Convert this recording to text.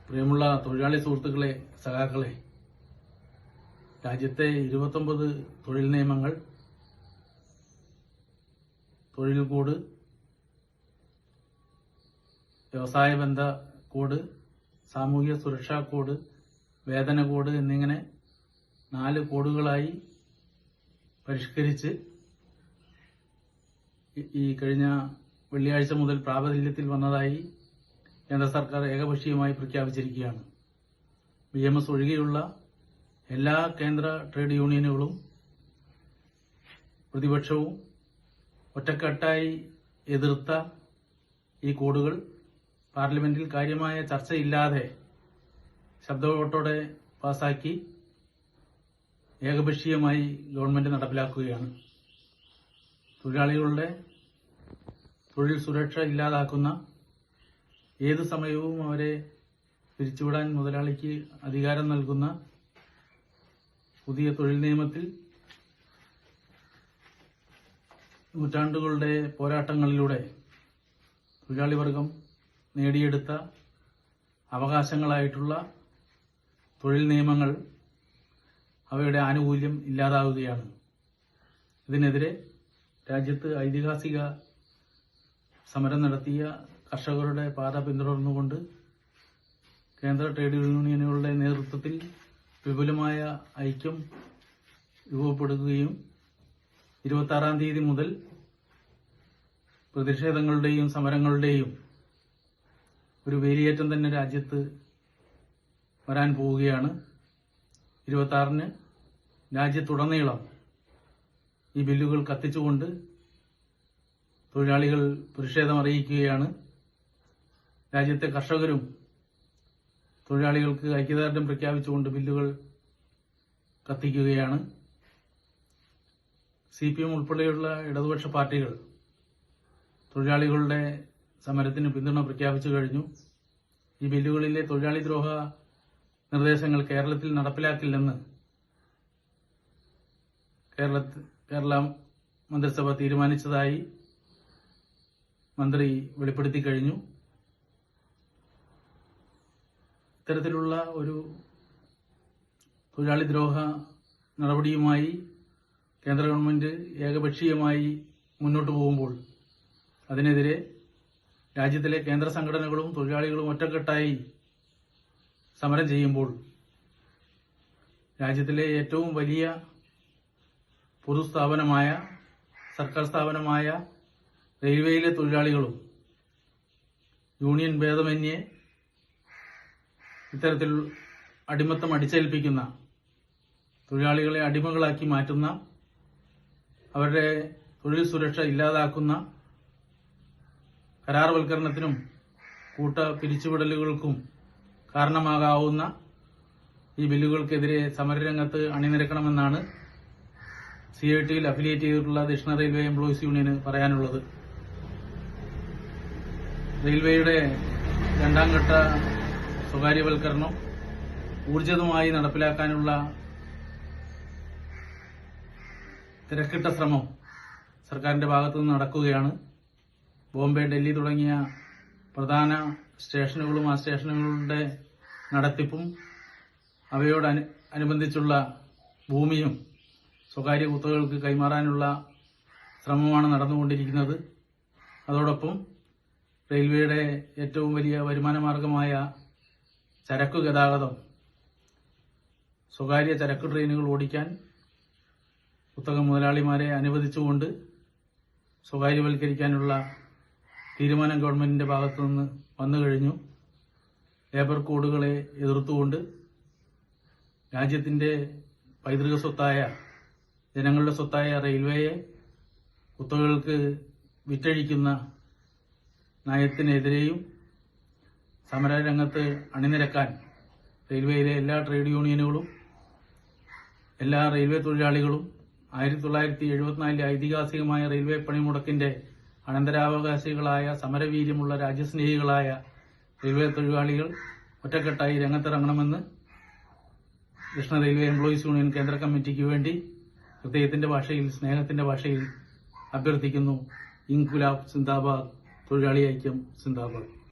പ്രിയമുള്ള തൊഴിലാളി സുഹൃത്തുക്കളെ, സഖാക്കളെ, രാജ്യത്തെ 29 തൊഴിൽ നിയമങ്ങൾ, തൊഴിൽ കോഡ്, വ്യവസായ ബന്ധ കോഡ്, സാമൂഹ്യ സുരക്ഷാ കോഡ്, വേതന കോഡ് എന്നിങ്ങനെ 4 കോഡുകളായി പരിഷ്കരിച്ച് ഈ കഴിഞ്ഞ വെള്ളിയാഴ്ച മുതൽ പ്രാബല്യത്തിൽ വന്നതായി കേന്ദ്ര സർക്കാർ ഏകപക്ഷീയമായി പ്രഖ്യാപിച്ചിരിക്കുകയാണ്. BMS ഒഴികെയുള്ള എല്ലാ കേന്ദ്ര ട്രേഡ് യൂണിയനുകളും പ്രതിപക്ഷവും ഒറ്റക്കെട്ടായി എതിർത്ത ഈ കോഡുകൾ പാർലമെന്റിൽ കാര്യമായ ചർച്ചയില്ലാതെ ശബ്ദവോട്ടോടെ പാസാക്കി ഏകപക്ഷീയമായി ഗവൺമെന്റ് നടപ്പിലാക്കുകയാണ്. തൊഴിലാളികളുടെ തൊഴിൽ സുരക്ഷ ഇല്ലാതാക്കുന്ന, ഏത് സമയവും അവരെ പിരിച്ചുവിടാൻ മുതലാളിക്ക് അധികാരം നൽകുന്ന പുതിയ തൊഴിൽ നിയമത്തിൽ നൂറ്റാണ്ടുകളുടെ പോരാട്ടങ്ങളിലൂടെ തൊഴിലാളി വർഗം നേടിയെടുത്ത അവകാശങ്ങളായിട്ടുള്ള തൊഴിൽ നിയമങ്ങൾ, അവയുടെ ആനുകൂല്യം ഇല്ലാതാവുകയാണ്. ഇതിനെതിരെ രാജ്യത്ത് ഐതിഹാസിക സമരം നടത്തിയ കർഷകരുടെ പാത പിന്തുടർന്നുകൊണ്ട് കേന്ദ്ര ട്രേഡ് യൂണിയനുകളുടെ നേതൃത്വത്തിൽ വിപുലമായ ഐക്യം രൂപപ്പെടുകയും 26-ാം തീയതി മുതൽ പ്രതിഷേധങ്ങളുടെയും സമരങ്ങളുടെയും ഒരു വേലിയേറ്റം തന്നെ രാജ്യത്ത് വരാൻ പോവുകയാണ്. 26-ന് രാജ്യത്തുടനീളം ഈ ബില്ലുകൾ കത്തിച്ചുകൊണ്ട് തൊഴിലാളികൾ പ്രതിഷേധമറിയിക്കുകയാണ്. രാജ്യത്തെ കർഷകരും തൊഴിലാളികൾക്ക് ഐക്യദാർഢ്യം പ്രഖ്യാപിച്ചുകൊണ്ട് ബില്ലുകൾ കത്തിക്കുകയാണ്. CPM ഉൾപ്പെടെയുള്ള ഇടതുപക്ഷ പാർട്ടികൾ തൊഴിലാളികളുടെ സമരത്തിന് പിന്തുണ പ്രഖ്യാപിച്ചു കഴിഞ്ഞു. ഈ ബില്ലുകളിലെ തൊഴിലാളി ദ്രോഹ നിർദ്ദേശങ്ങൾ കേരളത്തിൽ നടപ്പിലാക്കില്ലെന്ന് കേരള മന്ത്രിസഭ തീരുമാനിച്ചതായി മന്ത്രി വെളിപ്പെടുത്തി കഴിഞ്ഞു. ഇത്തരത്തിലുള്ള ഒരു തൊഴിലാളി ദ്രോഹ നടപടിയുമായി കേന്ദ്ര ഗവൺമെന്റ് ഏകപക്ഷീയമായി മുന്നോട്ടു പോകുമ്പോൾ അതിനെതിരെ രാജ്യത്തിലെ കേന്ദ്ര സംഘടനകളും തൊഴിലാളികളും ഒറ്റക്കെട്ടായി സമരം ചെയ്യുമ്പോൾ രാജ്യത്തിലെ ഏറ്റവും വലിയ പൊതുസ്ഥാപനമായ, സർക്കാർ സ്ഥാപനമായ റെയിൽവേയിലെ തൊഴിലാളികളും യൂണിയൻ ഭേദമന്യേ ഇത്തരത്തിൽ അടിമത്തം അടിച്ചേൽപ്പിക്കുന്ന, തൊഴിലാളികളെ അടിമകളാക്കി മാറ്റുന്ന, അവരുടെ തൊഴിൽ സുരക്ഷ ഇല്ലാതാക്കുന്ന, കരാർവൽക്കരണത്തിനും കൂട്ട പിരിച്ചുവിടലുകൾക്കും കാരണമാകാവുന്ന ഈ ബില്ലുകൾക്കെതിരെ സമരരംഗത്ത് അണിനിരക്കണമെന്നാണ് CITയിൽ അഫിലിയേറ്റ് ചെയ്തിട്ടുള്ള ദക്ഷിണ റെയിൽവേ എംപ്ലോയീസ് യൂണിയന് പറയാനുള്ളത്. റെയിൽവേയുടെ 2ാം ഘട്ട സ്വകാര്യവൽക്കരണം ഊർജിതമായി നടപ്പിലാക്കാനുള്ള തിരക്കിട്ട ശ്രമം സർക്കാരിന്റെ ഭാഗത്തുനിന്ന് നടക്കുകയാണ്. ബോംബെ, ഡൽഹി തുടങ്ങിയ പ്രധാന സ്റ്റേഷനുകളും ആ സ്റ്റേഷനുകളുടെ നടത്തിപ്പും അവയോടനുബന്ധിച്ചുള്ള ഭൂമിയും സ്വകാര്യ കുത്തകകൾക്ക് കൈമാറാനുള്ള ശ്രമമാണ് നടന്നുകൊണ്ടിരിക്കുന്നത്. അതോടൊപ്പം റെയിൽവേയുടെ ഏറ്റവും വലിയ വരുമാന മാർഗമായ ചരക്കു ഗതാഗതം, സ്വകാര്യ ചരക്കു ട്രെയിനുകൾ ഓടിക്കാൻ കുത്തക മുതലാളിമാരെ അനുവദിച്ചുകൊണ്ട് സ്വകാര്യവൽക്കരിക്കാനുള്ള തീരുമാനം ഗവൺമെന്റിന്റെ ഭാഗത്തുനിന്ന് വന്നു കഴിഞ്ഞു. ലേബർ കോഡുകളെ എതിർത്തുകൊണ്ട് രാജ്യത്തിന്റെ പൈതൃക സ്വത്തായ, ജനങ്ങളുടെ സ്വത്തായ റെയിൽവേയെ കുത്തകകൾക്ക് വിറ്റഴിക്കുന്ന നയത്തിനെതിരെയും സമരരംഗത്ത് അണിനിരക്കാൻ റെയിൽവേയിലെ എല്ലാ ട്രേഡ് യൂണിയനുകളും, എല്ലാ റെയിൽവേ തൊഴിലാളികളും 1974 ഐതിഹാസികമായ റെയിൽവേ പണിമുടക്കിന്റെ അനന്തരാവകാശികളായ, സമരവീര്യമുള്ള, രാജ്യസ്നേഹികളായ റെയിൽവേ തൊഴിലാളികൾ ഒറ്റക്കെട്ടായി രംഗത്തിറങ്ങണമെന്ന് ദക്ഷിണ റെയിൽവേ എംപ്ലോയീസ് യൂണിയൻ കേന്ദ്ര കമ്മിറ്റിക്ക് വേണ്ടി ഹൃദയത്തിന്റെ ഭാഷയിൽ, സ്നേഹത്തിന്റെ ഭാഷയിൽ അഭ്യർത്ഥിക്കുന്നു. ഇൻകുലാബ് സിന്ദാബാദ്, തൊഴിലാളി ഐക്യം സിന്ദാബാദ്.